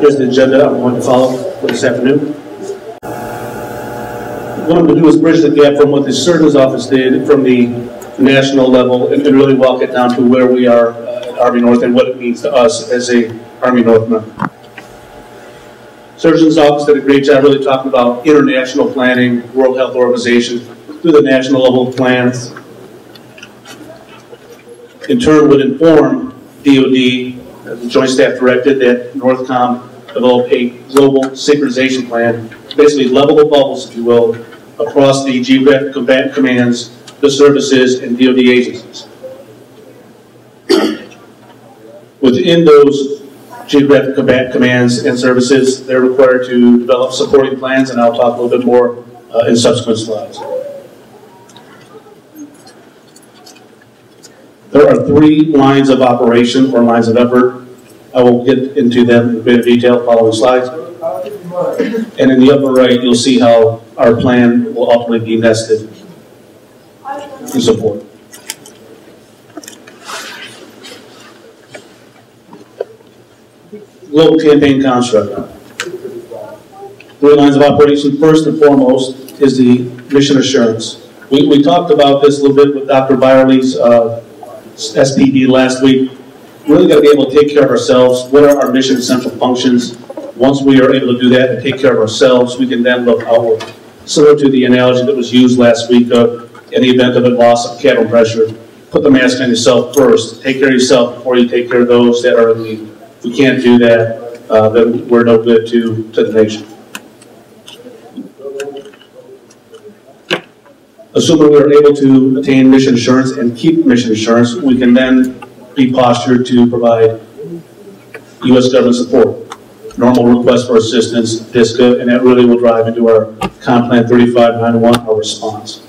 Here's the agenda I'm going to follow for this afternoon. What I'm going to do is bridge the gap from what the Surgeon's Office did from the national level and really walk it down to where we are at Army North and what it means to us as a Army North member. Surgeon's Office did a great job really talking about international planning, World Health Organization, through the national level plans. In turn would inform DOD, the Joint Staff directed that NORTHCOM develop a global synchronization plan, basically level the bubbles, if you will, across the geographic combatant commands, the services, and DOD agencies. Within those geographic combatant commands and services, they're required to develop supporting plans, and I'll talk a little bit more in subsequent slides. There are 3 lines of operation or lines of effort. I will get into them in a bit of detail following slides. And in the upper right, you'll see how our plan will ultimately be nested in support. Global campaign construct. 3 lines of operation. First and foremost is the mission assurance. We talked about this a little bit with Dr. Byerly's SPD last week. We really got to be able to take care of ourselves. What are our mission essential functions? Once we are able to do that and take care of ourselves, we can then look outward. Similar to the analogy that was used last week of in the event of a loss of cabin pressure, put the mask on yourself first. Take care of yourself before you take care of those that are in need. If we can't do that, then we're no good to the nation. Assuming we are able to attain mission assurance and keep mission assurance, we can then be postured to provide U.S. government support. Normal request for assistance, DISCA, and that really will drive into our Comp Plan 3591, our response.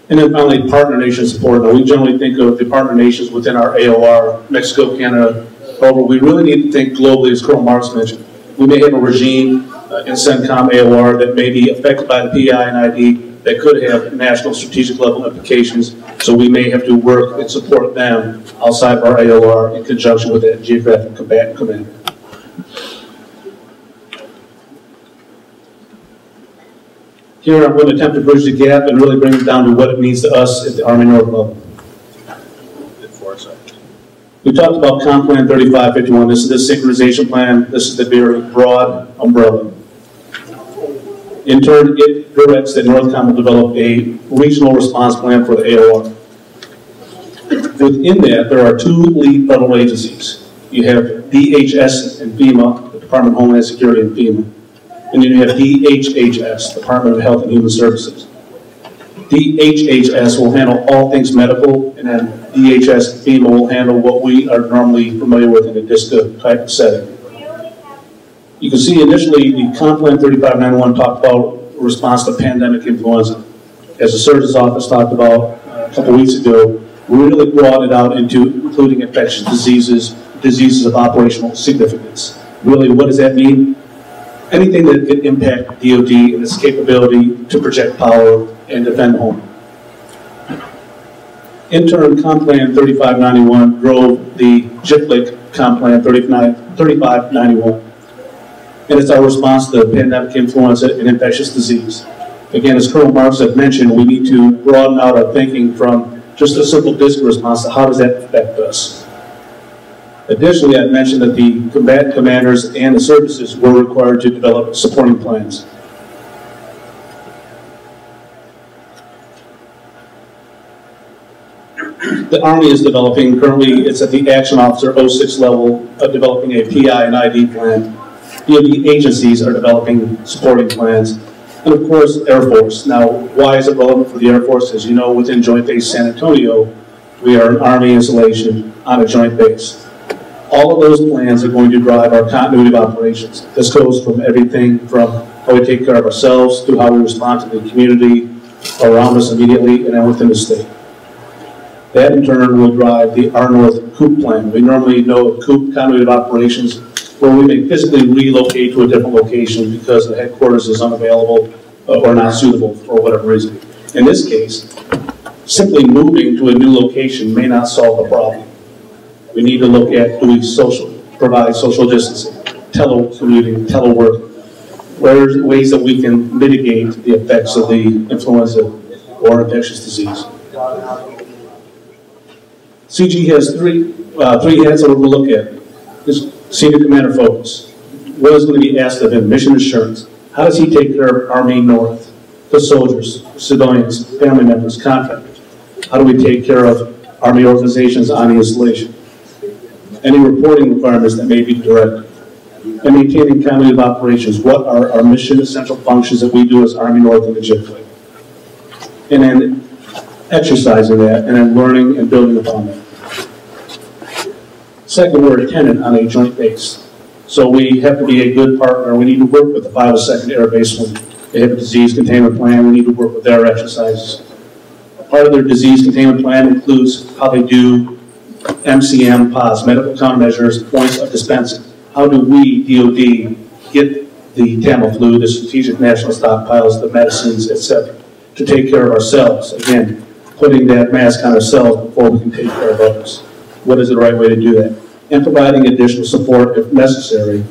And then finally, partner nation support. Now, we generally think of the partner nations within our AOR, Mexico, Canada. However, we really need to think globally, as Colonel Marks mentioned. We may have a regime in CENTCOM AOR that may be affected by the PI and ID that could have national strategic level implications. So we may have to work and support them outside of our AOR in conjunction with that geographic combatant command. Here I'm going to attempt to bridge the gap and really bring it down to what it means to us at the Army North level. We talked about Comp Plan 3551. This is the synchronization plan. This is the very broad umbrella. In turn, it directs that NORTHCOM will develop a regional response plan for the AOR. Within that, there are 2 lead federal agencies. You have DHS and FEMA, the Department of Homeland Security and FEMA. And then you have DHHS, Department of Health and Human Services. DHHS will handle all things medical, and then DHS and FEMA will handle what we are normally familiar with in a DISCA type setting. You can see initially the Comp Plan 3591 talked about response to pandemic influenza. As the Surgeon's Office talked about a couple weeks ago, we really broadened it out into including infectious diseases, diseases of operational significance. Really, what does that mean? Anything that could impact DOD and its capability to project power and defend home. In turn, Comp Plan 3591 drove the JIPLIC Comp Plan 3591. And it's our response to pandemic influenza and infectious disease. Again, as Colonel Marks had mentioned, we need to broaden out our thinking from just a simple DISCA response to how does that affect us. Additionally, I mentioned that the combatant commanders and the services were required to develop supporting plans. The Army is developing, currently it's at the Action Officer 06 level, of developing a PI and ID plan. DOD agencies are developing supporting plans. And of course, Air Force. Now, why is it relevant for the Air Force? As you know, within Joint Base San Antonio, we are an Army installation on a joint base. All of those plans are going to drive our continuity of operations. This goes from everything from how we take care of ourselves to how we respond to the community around us immediately and then within the state. That in turn will drive the ARNORTH COOP plan. We normally know of COOP, continuity of operations, where we may physically relocate to a different location because the headquarters is unavailable or not suitable for whatever reason. In this case, simply moving to a new location may not solve the problem. We need to look at, do we provide social distancing, telecommuting, telework, where's ways that we can mitigate the effects of the influenza or infectious disease. CG has three heads that we're going to look at. This senior commander focus. What is going to be asked of him? Mission assurance. How does he take care of Army North, the soldiers, civilians, family members, contractors? How do we take care of Army organizations on the installation? Any reporting requirements that may be directed. And maintaining continuity of operations. What are our mission essential functions that we do as Army North and the JITFLA? And then exercising that, and then learning and building upon that. Second, we're a tenant on a joint base. So we have to be a good partner. We need to work with the 502nd Air Base when they have a disease containment plan. We need to work with their exercises. Part of their disease containment plan includes how they do MCM pods, medical countermeasures, points of dispensing. How do we, DOD, get the Tamiflu, the strategic national stockpiles, the medicines, etc., to take care of ourselves? Again, putting that mask on ourselves before we can take care of others. What is the right way to do that? And providing additional support, if necessary,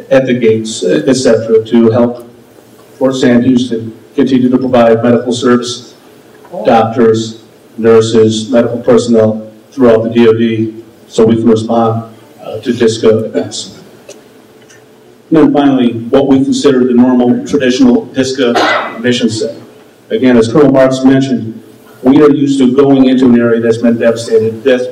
at the gates, etc., to help Fort Sam Houston continue to provide medical service, doctors, nurses, medical personnel throughout the DOD, so we can respond to DISCA events. And then finally, what we consider the normal, traditional DISCA mission set. Again, as Colonel Marks mentioned, we are used to going into an area that's been devastated, that's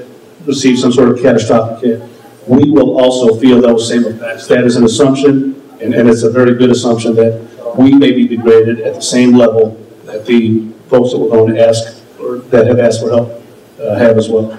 received some sort of catastrophic hit. We will also feel those same effects. That is an assumption, and it's a very good assumption that we may be degraded at the same level that the folks that we're going to ask, or that have asked for help, have as well.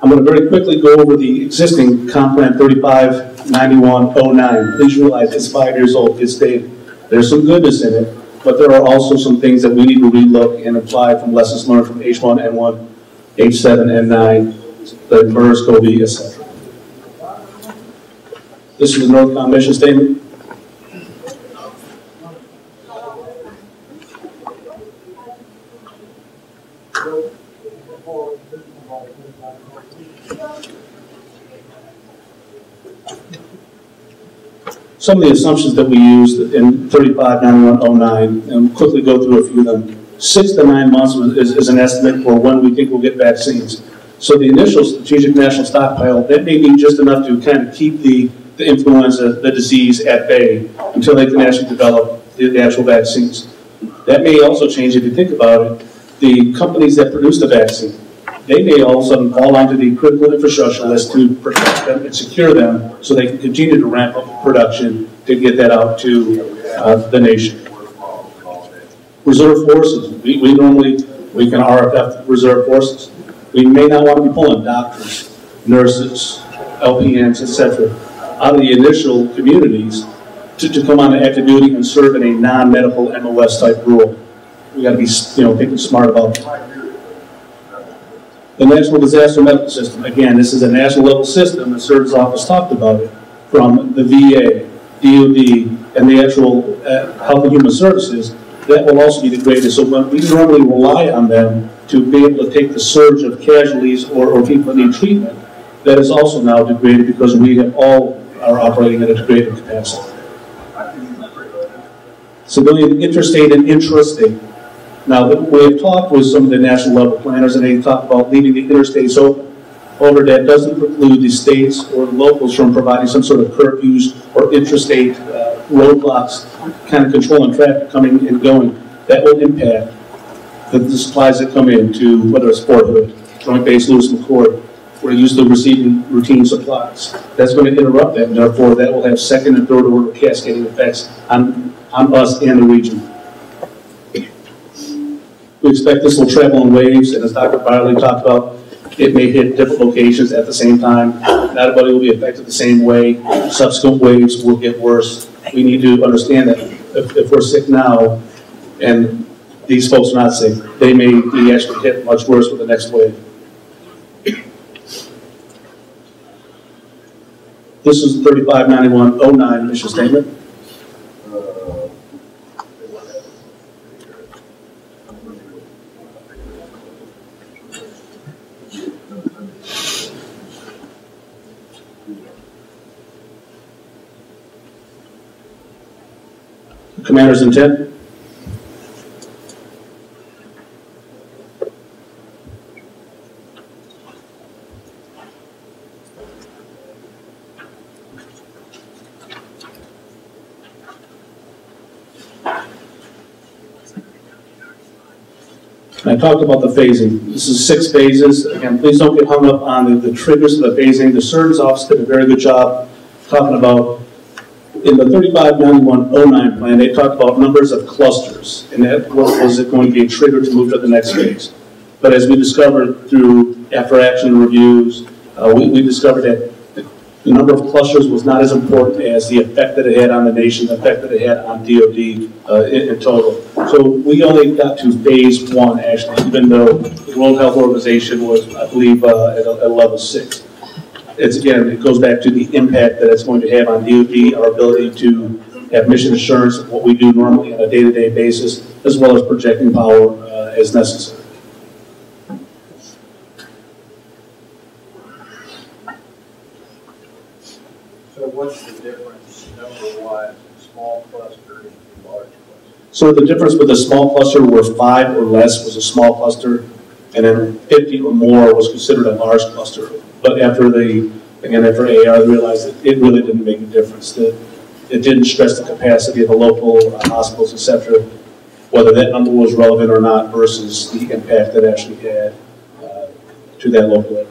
I'm going to very quickly go over the existing Comp Plan 359109. Please realize it's 5 years old, it's dated. There's some goodness in it, but there are also some things that we need to relook and apply from lessons learned from H1N1, H7N9, the MERS-CoV, etc. This is the NORTHCOM mission statement. Some of the assumptions that we used in 359109, and quickly go through a few of them. 6 to 9 months is an estimate for when we think we'll get vaccines. So the initial strategic national stockpile, that may be just enough to kind of keep the influenza, the disease at bay until they can actually develop the actual vaccines. That may also change if you think about it. The companies that produce the vaccine, they may all of a sudden fall onto the critical infrastructure list to protect them and secure them so they can continue to ramp up production to get that out to the nation. Reserve forces, we can RFF reserve forces. We may not want to be pulling doctors, nurses, LPNs, etc., out of the initial communities to come on to active duty and serve in a non-medical MOS type role. We got to be, thinking smart about that. The National Disaster Medical System, again, this is a national level system. The Surgeon's Office talked about it, from the VA, DOD, and the actual Health and Human Services. That will also be degraded. So when we normally rely on them to be able to take the surge of casualties or people that need treatment, that is also now degraded because we have all are operating at a degraded capacity. Civilian interstate and intrastate. Now, we have talked with some of the national level planners, and they talk about leaving the interstates open. However, that doesn't preclude the states or the locals from providing some sort of curfews or intrastate roadblocks, kind of controlling traffic coming and going. That will impact the supplies that come in to, whether it's Fort Hood, Joint Base Lewis McChord. We're used to receiving routine supplies. That's going to interrupt that, and therefore that will have second and third order cascading effects on us and the region. We expect this will travel in waves, and as Dr. Byerly talked about, it may hit different locations at the same time. Not everybody will be affected the same way. Subsequent waves will get worse. We need to understand that if we're sick now, and these folks are not sick, they may be actually hit much worse with the next wave. This is 359109 mission statement. Commander's intent? I talked about the phasing. This is 6 phases. Again, please don't get hung up on the triggers of the phasing. The Surgeon's Office did a very good job talking about, in the 359109 plan, they talked about numbers of clusters, and that was it going to be a trigger to move to the next phase. But as we discovered through after action reviews, we discovered that the number of clusters was not as important as the effect that it had on the nation, the effect that it had on DOD in total. So we only got to phase 1, actually, even though the World Health Organization was, I believe, at level 6. It's, again, it goes back to the impact that it's going to have on DOD, our ability to have mission assurance of what we do normally on a day-to-day basis, as well as projecting power as necessary. So what's the difference number-wise, small cluster and large cluster? So the difference with a small cluster where 5 or less was a small cluster, and then 50 or more was considered a large cluster. But after after AR realized that it really didn't make a difference, that it didn't stress the capacity of the local hospitals, etc., whether that number was relevant or not versus the impact that actually had to that local area.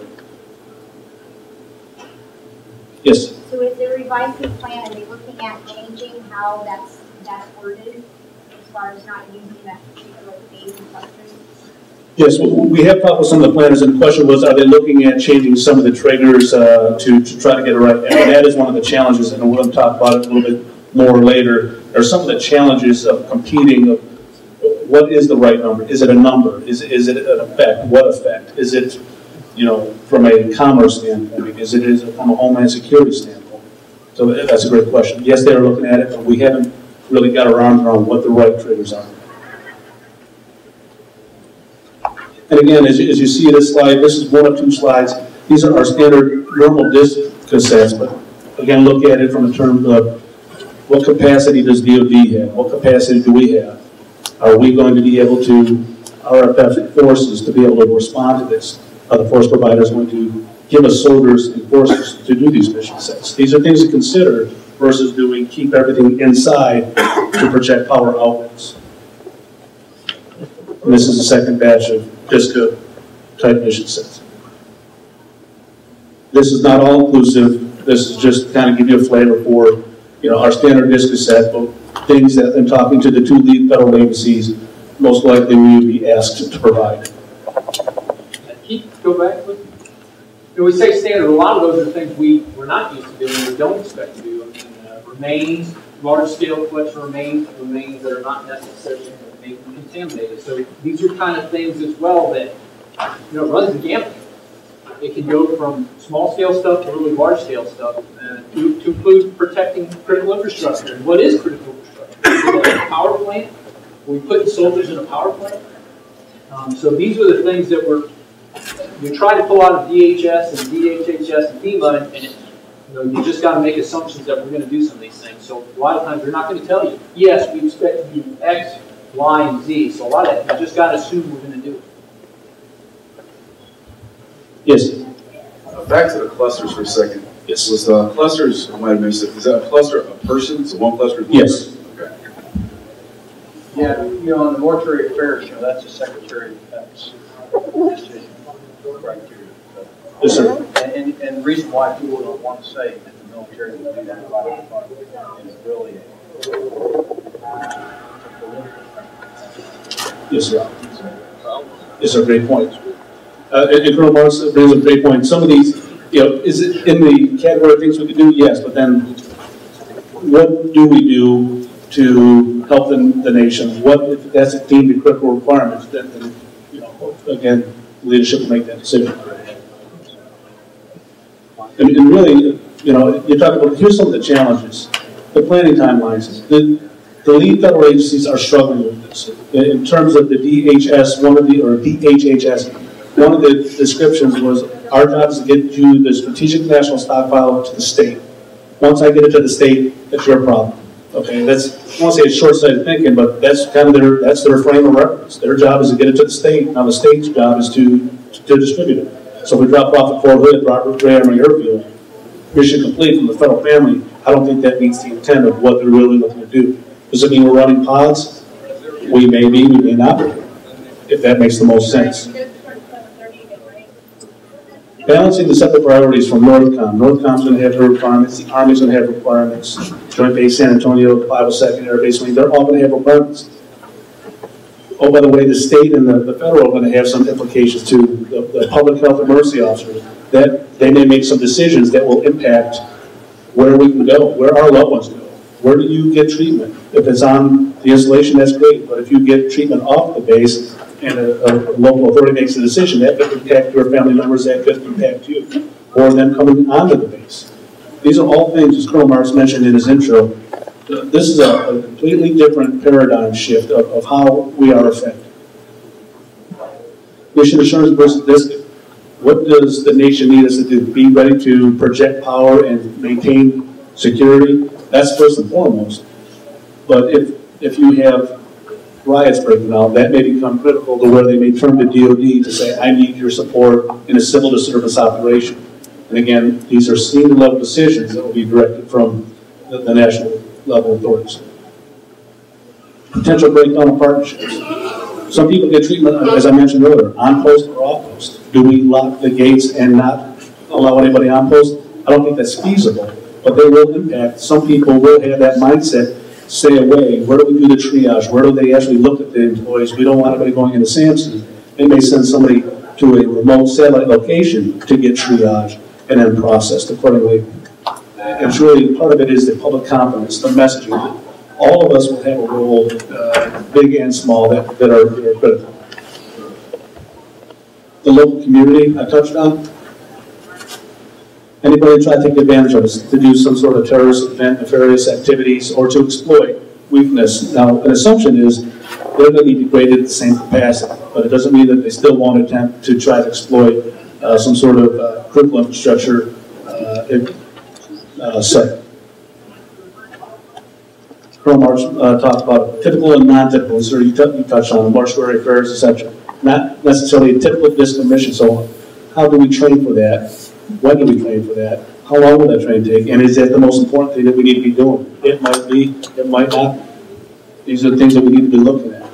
Yes? So is the revising plan, are they looking at changing how that's worded as far as not using that particular phase and clusters? Yes, we have talked with some of the planners, and the question was, are they looking at changing some of the triggers to try to get it right? And that is one of the challenges, and we're going to talk about it a little bit more later. There are some of the challenges of competing of what is the right number? Is it a number? Is it an effect? What effect? Is it, from a commerce standpoint? Is it from a homeland security standpoint? So that's a great question. Yes, they are looking at it, but we haven't really got our arms around what the right triggers are. And again, as you see this slide, this is one of 2 slides. These are our standard normal disc cassettes, but again, look at it from the terms of what capacity does DOD have? What capacity do we have? Are we going to be able to, RFF forces, to be able to respond to this? Are the force providers going to give us soldiers and forces to do these mission sets? These are things to consider versus do we keep everything inside to project power outwards? And this is the second batch of DISCA type mission sets. This is not all inclusive. This is just to kind of give you a flavor for, our standard DISCA set, but things that in talking to the 2 lead federal agencies, most likely we would be asked to provide. Go back. We say standard. A lot of those are things we're not used to doing. We don't expect to do. Remains, large-scale collection remains that are not necessarily contaminated. So these are kind of things as well that runs the gamut. It can go from small-scale stuff to really large-scale stuff to include protecting critical infrastructure. And what is critical infrastructure? Is it a power plant? Are we putting soldiers in a power plant? So these are the things that you try to pull out of DHS and DHHS and FEMA, and you just got to make assumptions that we're going to do some of these things. So a lot of times they're not going to tell you, yes, we expect to do X, Y, and Z. So a lot of that, you just got to assume we're going to do it. Yes? Back to the clusters for a second. Yes. Was clusters, I might have missed it, is that a cluster of persons? So one cluster is one Yes. person? Okay. Yeah, on the mortuary affairs, that's the Secretary of Defense decision criteria. Yes, sir. And the reason why people don't want to say that the military will do that is really Yes, sir. Yes, sir. Great point. And Colonel Marks brings up a great point. Some of these, is it in the category of things we can do? Yes, but then what do we do to help the nation? What if that's deemed a critical requirement? Then again, leadership will make that decision. And really, you talk about, here's some of the challenges. The planning timelines. The lead federal agencies are struggling with this. In terms of the DHS, DHHS, one of the descriptions was, our job is to get you the strategic national stockpile to the state. Once I get it to the state, it's your problem. Okay, that's, I won't say it's short-sighted thinking, but that's kind of that's their frame of reference. Their job is to get it to the state. Now the state's job is to distribute it. So if we drop off at Fort Hood, Robert Gray Army Airfield, mission complete from the federal family, I don't think that meets the intent of what they're really looking to do. Does it mean we're running pods? We may be, we may not be, if that makes the most sense. Balancing the separate priorities from NORTHCOM. NORTHCOM's going to have their requirements, the Army's going to have requirements, Joint Base San Antonio, 502nd Air Base Wing, they're all going to have requirements. Oh, by the way, the state and the federal are going to have some implications too. The public health emergency officers, that they may make some decisions that will impact where we can go, where our loved ones go. Where do you get treatment? If it's on the installation, that's great, but if you get treatment off the base and a local authority makes a decision, that could impact your family members, that could impact you, or them coming onto the base. These are all things, as Colonel Marks mentioned in his intro, this is a completely different paradigm shift of how we are affected. Mission assurance versus this. What does the nation need us to do? Be ready to project power and maintain security? That's first and foremost. But if you have riots breaking out, that may become critical to where they may turn to DOD to say, I need your support in a civil disservice operation. And again, these are senior level decisions that will be directed from the national level authorities. Potential breakdown of partnerships. Some people get treatment, as I mentioned earlier, on post or off post. Do we lock the gates and not allow anybody on post? I don't think that's feasible, but they will impact. Some people will have that mindset, stay away. Where do we do the triage? Where do they actually look at the employees? We don't want anybody going into Sampson. They may send somebody to a remote satellite location to get triaged and then processed accordingly. And it's really, part of it is the public confidence, the messaging. All of us will have a role, big and small, that are critical. The local community I touched on. Anybody try to take advantage of us to do some sort of terrorist event, nefarious activities, or to exploit weakness. Now, an assumption is they're going to be degraded at the same capacity, but it doesn't mean that they still won't attempt to try to exploit some sort of critical infrastructure site. Colonel March talked about typical and non-typical, so you touched on mortuary affairs, etc. Not necessarily a typical discipline mission, so how do we train for that? When do we train for that? How long will that training take? And is that the most important thing that we need to be doing? It might be, it might not. These are the things that we need to be looking at.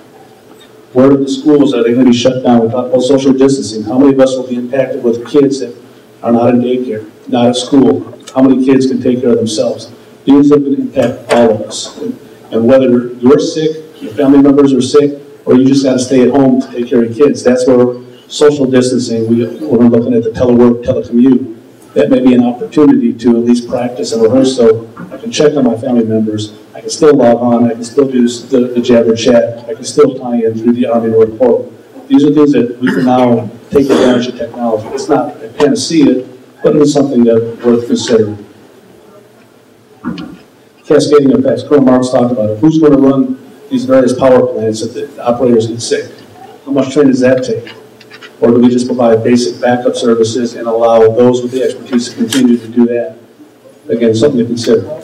Where are the schools? Are they going to be shut down? We talked about social distancing. How many of us will be impacted with kids that are not in daycare, not at school? How many kids can take care of themselves? These are going to impact all of us. And whether you're sick, your family members are sick, or you just got to stay at home to take care of your kids, that's where social distancing, when we're looking at the telework, telecommute, that may be an opportunity to at least practice and rehearse, so I can check on my family members, I can still log on, I can still do the Jabber chat, I can still tie in through the Army North portal. These are things that we can now take advantage of technology. It's not a panacea, but it's something that's worth considering. Cascading effects, Colonel Marks talked about it. Who's going to run these various power plants if the operators get sick? How much training does that take? Or do we just provide basic backup services and allow those with the expertise to continue to do that? Again, something to consider.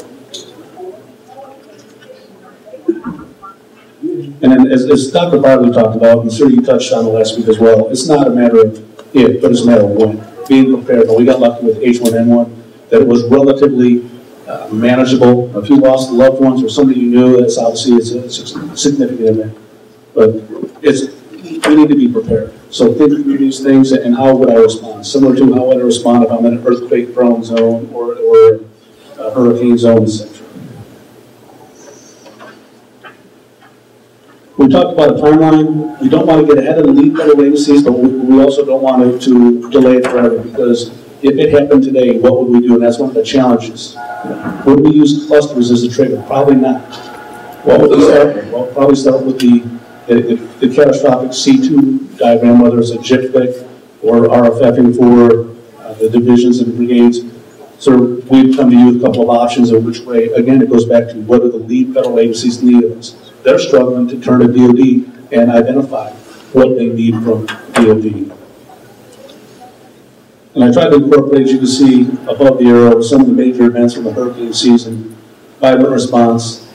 And then as Dr. Bartley talked about, and sir, you touched on it last week as well, it's not a matter of if, but it's a matter of when. Being prepared. Well, we got lucky with H1N1, that it was relatively manageable. If you lost loved ones or somebody you knew, that's obviously it's a significant event. But we need to be prepared. So think through these things and how would I respond? Similar to how would I respond if I'm in an earthquake-prone zone or a hurricane zone, etc. We talked about a timeline. We don't want to get ahead of the lead federal agencies, but we also don't want to delay it forever, because if it happened today, what would we do? And that's one of the challenges. Would we use clusters as a trigger? Probably not. What would we start with? Well, probably start with the catastrophic C2 diagram, whether it's a JIPFIC or RFFing for the divisions and brigades. So we've come to you with a couple of options of which way. Again, it goes back to what do the lead federal agencies need of us. They're struggling to turn to DOD and identify what they need from DOD. And I tried to incorporate, as you can see above the arrow, some of the major events from the hurricane season, violent response,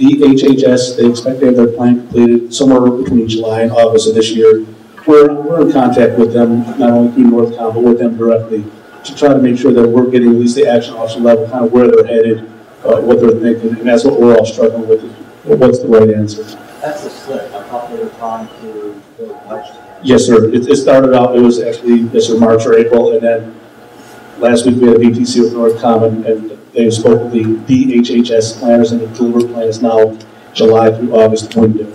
The HHS, they expect to have their plan completed somewhere between July and August of this year. We're in contact with them, not only through NORTHCOM, but with them directly, to try to make sure that we're getting at least the action officer level, kind of where they're headed, what they're thinking, and that's what we're all struggling with. What's the right answer? That's a slip. I thought they were trying to build budget. Yes, sir. It started out, it was actually, yes, sir, March or April, and then last week we had a BTC with NORTHCOM, and they spoke with the DHHS planners, and the delivery plan is now July through August window.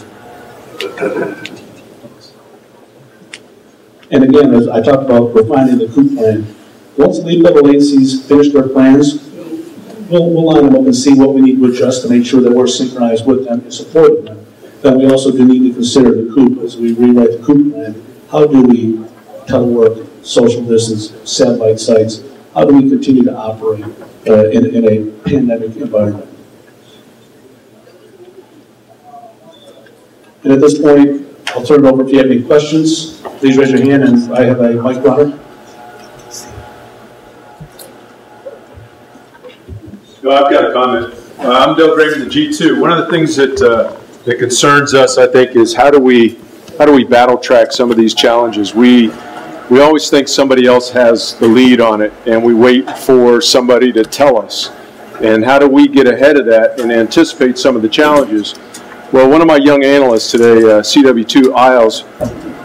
And again, as I talked about refining the COOP plan, once lead level agencies finish their plans, we'll line them up and see what we need to adjust to make sure that we're synchronized with them and supporting them. Then we also do need to consider the COOP as we rewrite the COOP plan. How do we telework, social distance, satellite sites? How do we continue to operate in a pandemic environment? And at this point, I'll turn it over if you have any questions. Please raise your hand, and I have a mic runner. Well, I've got a comment. I'm Doug Raymond, the G2. One of the things that concerns us, I think, is how do we battle track some of these challenges? We always think somebody else has the lead on it, and we wait for somebody to tell us. And how do we get ahead of that and anticipate some of the challenges? Well, one of my young analysts today, CW2 Isles,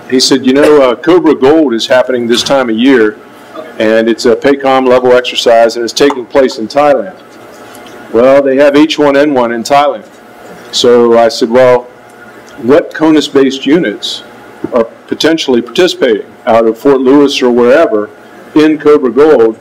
he said, you know, Cobra Gold is happening this time of year, and it's a PACOM level exercise, and it's taking place in Thailand. Well, they have H1N1 in Thailand. So I said, well, what CONUS-based units are potentially participating out of Fort Lewis or wherever in Cobra Gold,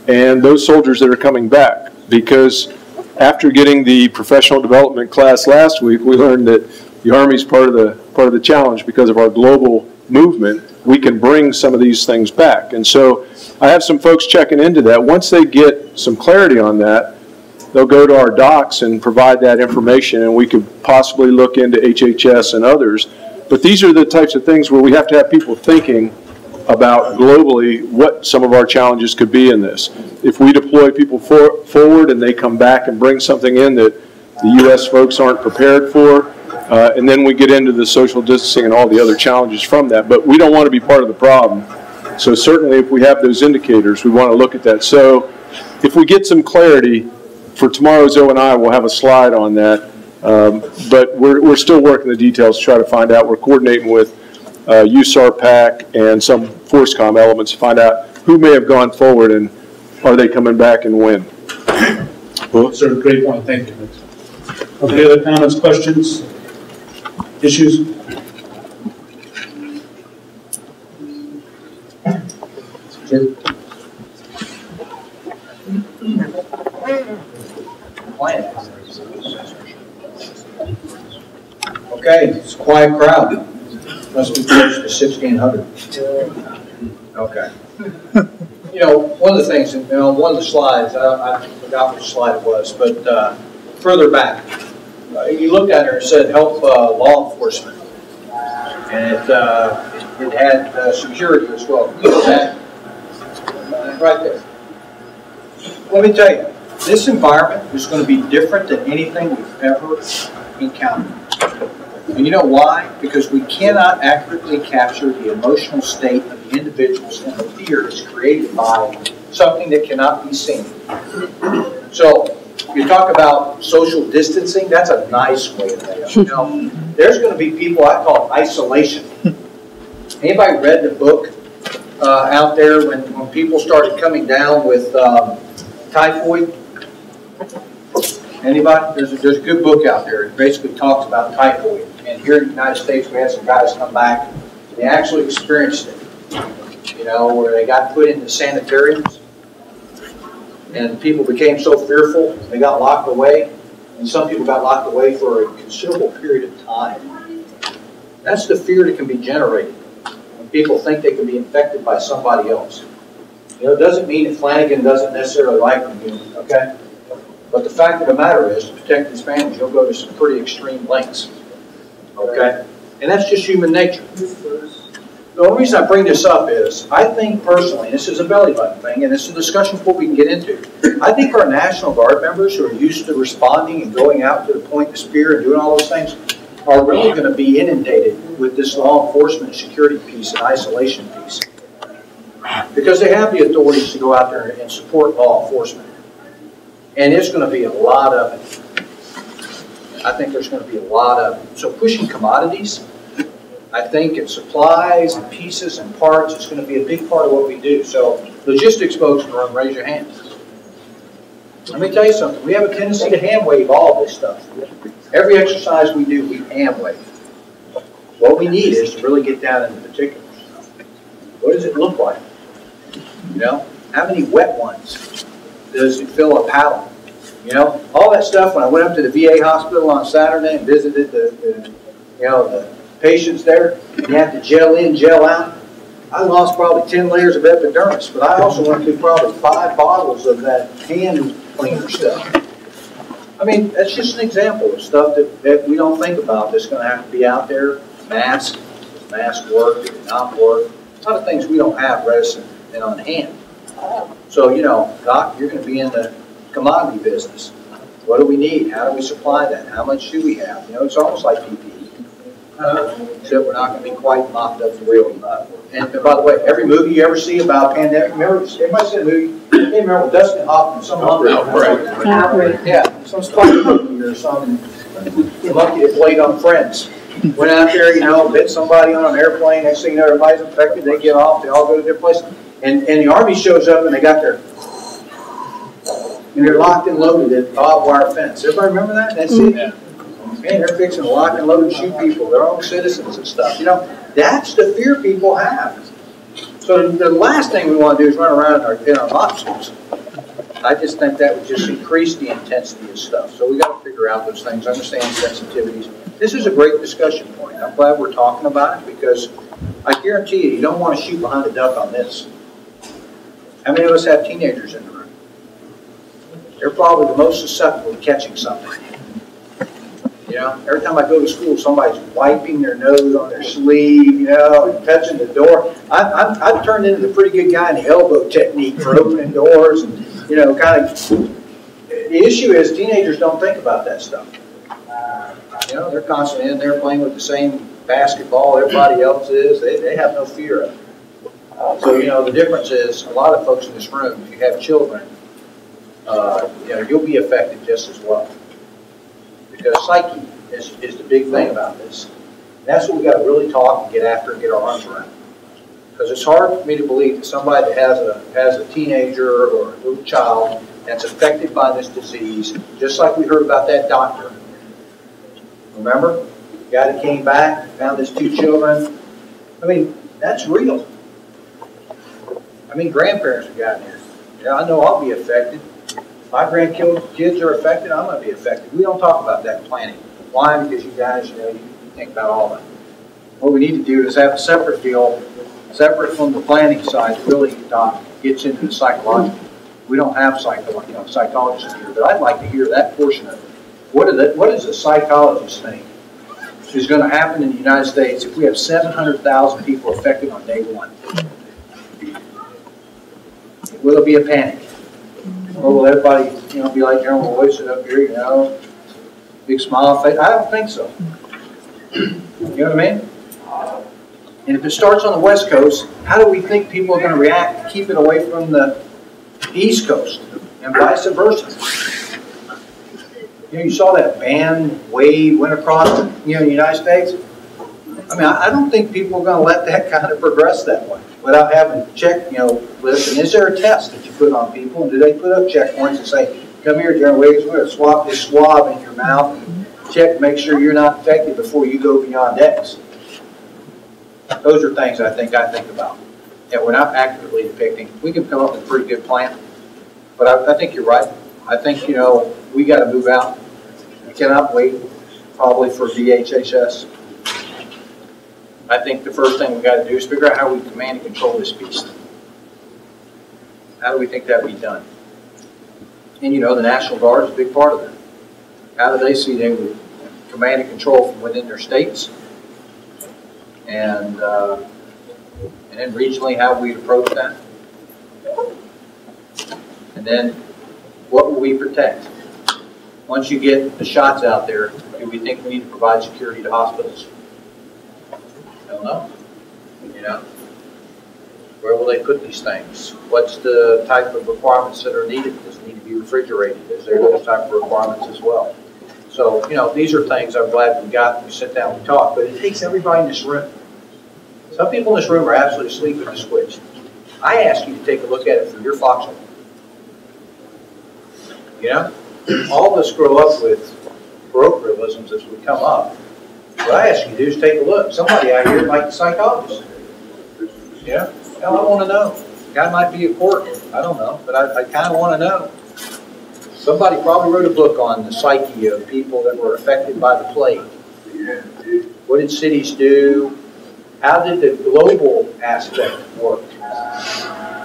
and those soldiers that are coming back? Because after getting the professional development class last week, we learned that the Army's part of the challenge because of our global movement. We can bring some of these things back. And so I have some folks checking into that. Once they get some clarity on that, they'll go to our docs and provide that information, and we could possibly look into HHS and others. But these are the types of things where we have to have people thinking about globally what some of our challenges could be in this. If we deploy people forward and they come back and bring something in that the U.S. folks aren't prepared for, and then we get into the social distancing and all the other challenges from that. But we don't want to be part of the problem. So certainly if we have those indicators, we want to look at that. So if we get some clarity, for tomorrow's O&I, we'll have a slide on that. But we're still working the details to try to find out. We're coordinating with USAR PAC and some FORCECOM elements to find out who may have gone forward and are they coming back and when. Well, sir, great point. Thank you. Okay, other comments, questions, issues? Sir? Okay, it's a quiet crowd. Must be close to 1,600. Okay. You know, one of the things, you know, one of the slides, I forgot which slide it was, but further back, you looked at it and it said help law enforcement. And it had security as well. Right there. Let me tell you, this environment is going to be different than anything we've ever encountered. And you know why? Because we cannot accurately capture the emotional state of the individuals and the fear that's created by something that cannot be seen. So, you talk about social distancing, that's a nice way of it. You know, there's going to be people, I call it isolation. Anybody read the book out there when people started coming down with typhoid? Anybody? There's a good book out there. It basically talks about typhoid. And here in the United States, we had some guys come back. They actually experienced it. You know, where they got put into sanitariums. And people became so fearful, they got locked away. And some people got locked away for a considerable period of time. That's the fear that can be generated when people think they can be infected by somebody else. You know, it doesn't mean that Flanagan doesn't necessarily like them, okay? But the fact of the matter is, to protect his family, he'll go to some pretty extreme lengths. Okay? And that's just human nature. The only reason I bring this up is, I think personally, this is a belly button thing, and this is a discussion point we can get into. I think our National Guard members who are used to responding and going out to the point, the spear, and doing all those things, are really going to be inundated with this law enforcement security piece and isolation piece. Because they have the authorities to go out there and support law enforcement. And there's going to be a lot of it. I think there's going to be a lot of it. So pushing commodities, I think, and supplies and pieces and parts is going to be a big part of what we do. So logistics folks, raise your hands. Let me tell you something. We have a tendency to hand wave all this stuff. Every exercise we do, we hand wave. What we need is to really get down into particulars. What does it look like? You know, how many wet ones does it fill a pallet? You know, all that stuff. When I went up to the VA hospital on Saturday and visited the patients there, you have to gel in, gel out. I lost probably 10 layers of epidermis, but I also went through probably 5 bottles of that hand cleaner stuff. I mean, that's just an example of stuff that we don't think about that's going to have to be out there. Mask work, did it not work? A lot of things we don't have reticent and on hand. So, you know, Doc, you're going to be in the commodity business. What do we need? How do we supply that? How much do we have? You know, it's almost like PPE. Except we're not going to be quite mocked up for real. And by the way, every movie you ever see about a pandemic, remember, everybody seen a movie? They remember with Dustin Hoffman, some outbreak. Yeah, some Spike movie or some monkey that played on Friends. Went out there, you know, bit somebody on an airplane. Next thing you know, everybody's infected. They get off. They all go to their place. And the Army shows up and they got their, and they're locked and loaded at barbed wire fence. Everybody remember that? That's it. Yeah. Man, they're fixing to lock and load and shoot people, their own citizens and stuff. You know, that's the fear people have. So the last thing we want to do is run around in our obstacles. I just think that would just increase the intensity of stuff. So we got to figure out those things, understand sensitivities. This is a great discussion point. I'm glad we're talking about it because I guarantee you don't want to shoot behind a duck on this. How many of us have teenagers in the room? They're probably the most susceptible to catching something. You know, every time I go to school, somebody's wiping their nose on their sleeve, you know, and touching the door. I've turned into a pretty good guy in the elbow technique for opening doors and, you know, kind of. The issue is teenagers don't think about that stuff. You know, they're constantly in there playing with the same basketball everybody else is. They have no fear of it. So, you know, the difference is a lot of folks in this room, if you have children, you know, you'll be affected just as well. Because psyche is the big thing about this. And that's what we got to really talk and get after and get our arms around. Because it's hard for me to believe that somebody that has a teenager or a little child that's affected by this disease, just like we heard about that doctor. Remember? The guy that came back, found his 2 children. I mean, that's real. I mean, grandparents have gotten here. Yeah, I know I'll be affected. My grandkids are affected, I'm going to be affected. We don't talk about that in planning. Why? Because you guys, you know, you think about all that. What we need to do is have a separate deal, separate from the planning side, really gets into the psychological. We don't have psychologists here, but I'd like to hear that portion of it. What does a psychologist think is going to happen in the United States if we have 700,000 people affected on day 1? Will there be a panic? Or will everybody, you know, be like General Lloyd, sit up here, you know, big smile face? I don't think so. You know what I mean? And if it starts on the West Coast, how do we think people are going to react to keep it away from the East Coast and vice versa? You know, you saw that band wave went across, you know, the United States. I mean, I don't think people are going to let that kind of progress that way without having to check, you know, listen, is there a test that you put on people? And do they put up checkpoints and say, come here, General Williams, we're going to swap this swab in your mouth and check, make sure you're not infected before you go beyond X. Those are things I think about that we're not accurately depicting. We can come up with a pretty good plan, but I think you're right. I think, you know, we got to move out. We cannot wait probably for DHHS. I think the first thing we got to do is figure out how we command and control this beast. How do we think that would be done? And you know, the National Guard is a big part of that. How do they see they would command and control from within their states? And And then regionally, how we approach that. And then, what will we protect? Once you get the shots out there, do we think we need to provide security to hospitals? I don't know. You know? Where will they put these things? What's the type of requirements that are needed? Does it need to be refrigerated? Is there those type of requirements as well? So, you know, these are things I'm glad we got. We sit down and we talk, but it takes everybody in this room. Some people in this room are absolutely asleep at the switch. I ask you to take a look at it through your foxhole. You know? All of us grow up with parochialisms as we come up. What I ask you to do is take a look. Somebody out here like the psychologist. Yeah? Hell, I want to know. Guy might be important. I don't know. But I kind of want to know. Somebody probably wrote a book on the psyche of people that were affected by the plague. What did cities do? How did the global aspect work?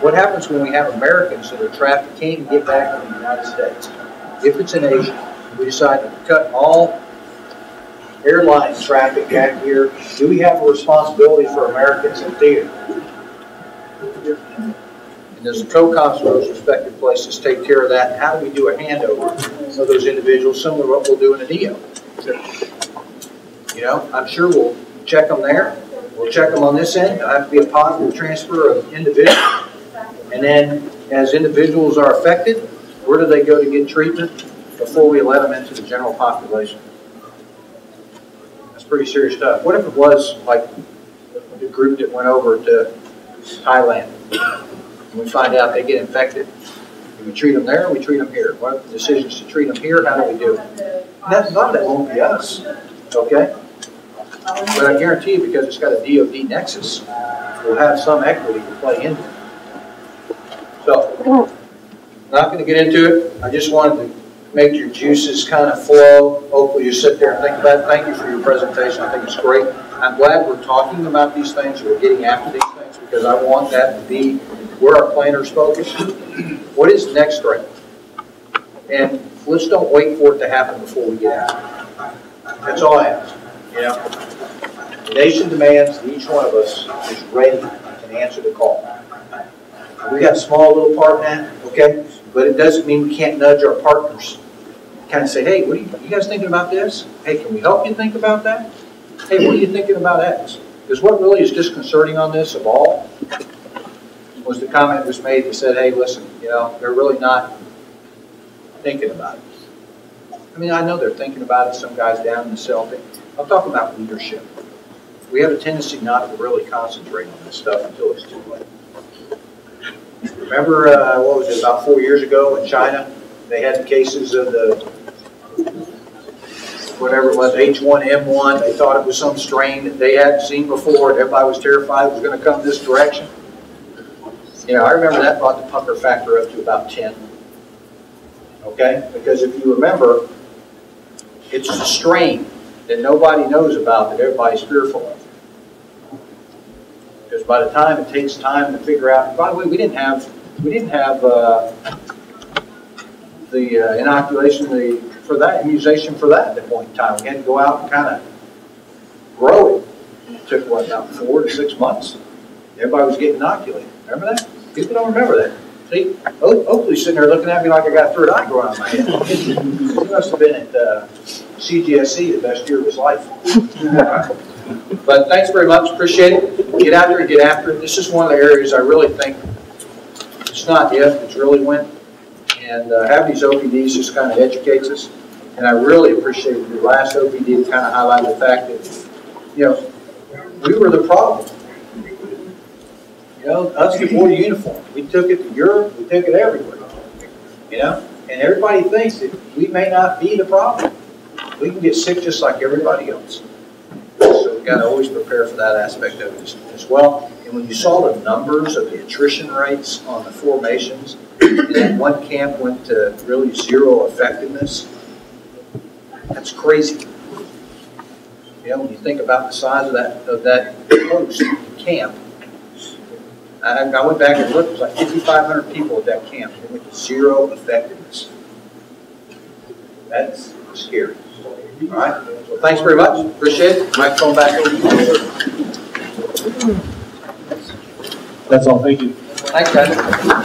What happens when we have Americans that are trapped, can't even get back to the United States? If it's in Asia, we decide to cut all airline traffic back here. Do we have a responsibility for Americans in theater? And does the COCOMs of those respective places take care of that? How do we do a handover of those individuals, similar to what we'll do in a DEO? You know, I'm sure we'll check them there. We'll check them on this end. It'll have to be a positive transfer of individuals. And then, as individuals are affected, where do they go to get treatment before we let them into the general population? That's pretty serious stuff. What if it was like the group that went over to Thailand, and we find out they get infected? Do we treat them there or we treat them here? What are the decisions to treat them here? How do we do it? That's not that won't be us, okay? But I guarantee you, because it's got a DOD nexus, we'll have some equity to play into it. So, not going to get into it. I just wanted to make your juices kind of flow. Hopefully you sit there and think about it. Thank you for your presentation. I think it's great. I'm glad we're talking about these things. We're getting after these things because I want that to be where our planners focus. What is next right? And let's don't wait for it to happen before we get out. That's all I ask. You know, the nation demands that each one of us is ready to answer the call. We got a small little part in that, okay? But it doesn't mean we can't nudge our partners. Kind of say, hey, what are you guys thinking about this? Hey, can we help you think about that? Hey, what are you thinking about X? Because what really is disconcerting on this of all was the comment that was made that said, hey, listen, you know, they're really not thinking about it. I mean, I know they're thinking about it, some guys down in the cell thing. I'm talking about leadership. We have a tendency not to really concentrate on this stuff until it's too late. Remember, what was it, about 4 years ago in China, they had the cases of the, whatever it was, H1N1. They thought it was some strain that they hadn't seen before, and everybody was terrified it was going to come this direction. You know, I remember that brought the pucker factor up to about 10. Okay? Because if you remember, it's the strain that nobody knows about that everybody's fearful of. Because by the time it takes time to figure out, by the way, we didn't have the inoculation, for that immunization for that at that point in time. We had to go out and kind of grow it. It took what, about 4 to 6 months. Everybody was getting inoculated. Remember that? People don't remember that. See, Oakley's sitting there looking at me like I got a third eye growing on my head. He must have been at CGSC the best year of his life. But thanks very much. Appreciate it. Get out there and get after it. This is one of the areas I really think it's not if, it's really when. And having these OPDs just kind of educates us. And I really appreciate the last OPD to kind of highlight the fact that, you know, we were the problem. You know, us that wore the uniform. We took it to Europe. We took it everywhere. You know? And everybody thinks that we may not be the problem. We can get sick just like everybody else. So we've got to always prepare for that aspect of it as well. And when you saw the numbers of the attrition rates on the formations, and then one camp went to really zero effectiveness, that's crazy. You know, when you think about the size of that post camp, I went back and looked, it was like 5,500 people at that camp. They went to zero effectiveness. That's scary. All right. Well, thanks very much. Appreciate it. Microphone back over to you. That's all, thank you. Thanks, guys.